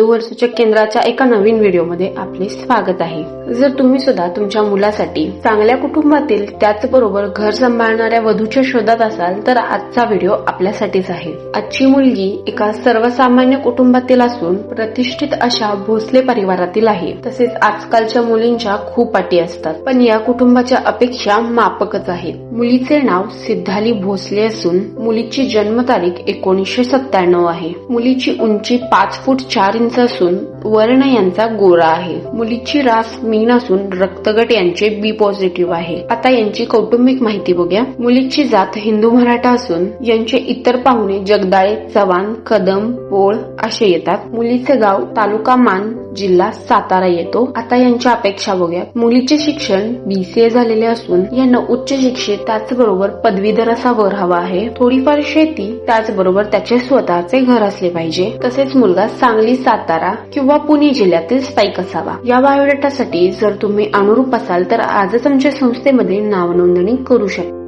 वर्षाच्या केंद्राच्या एका नवीन व्हिडिओमध्ये आपले स्वागत आहे। जर तुम्ही सुद्धा तुमच्या मुलासाठी चांगल्या कुटुंबातील त्याचबरोबर घर सांभाळणाऱ्या वधूच्या शोधात असाल तर आजचा व्हिडिओ आपल्यासाठीच आहे। आजची मुलगी एका सर्वसामान्य कुटुंबातील असून प्रतिष्ठित अशा भोसले परिवारातील आहे। तसेच आजकालच्या मुलींच्या खूप अटी असतात, पण या कुटुंबाच्या अपेक्षा माफकच आहेत। मुलीचे नाव सिद्धाली भोसले असून मुलीची जन्मतारीख 1997 आहे। मुलीची उंची 5 फूट 4 इंच असून वर्ण यांचा गोरा आहे। मुलीची रास मीन असून रक्तगट यांचे बी पॉझिटिव्ह आहे। आता यांची कौटुंबिक माहिती बघूया। मुलीची जात हिंदू मराठा असून यांचे इतर पाहुणे जगदाळे, चव्हाण, कदम, पोळ असे येतात। मुलीचे गाव तालुका मान, जिल्हा सातारा येतो। आता यांच्या अपेक्षा बघूया। मुलीचे शिक्षण BCA झालेले असून यांना उच्च शिक्षित त्याचबरोबर पदवीधर असा वर हवा आहे। थोडीफार शेती त्याचबरोबर त्याचे स्वतःचे घर असले पाहिजे। तसेच मुलगा सांगली, सातारा किंवा पुणे जिल्ह्यातील स्थायिक असावा। या बायोडेटासाठी जर तुम्ही अनुरूप असाल तर आजच आमच्या संस्थेमध्ये नाव नोंदणी करू शकता।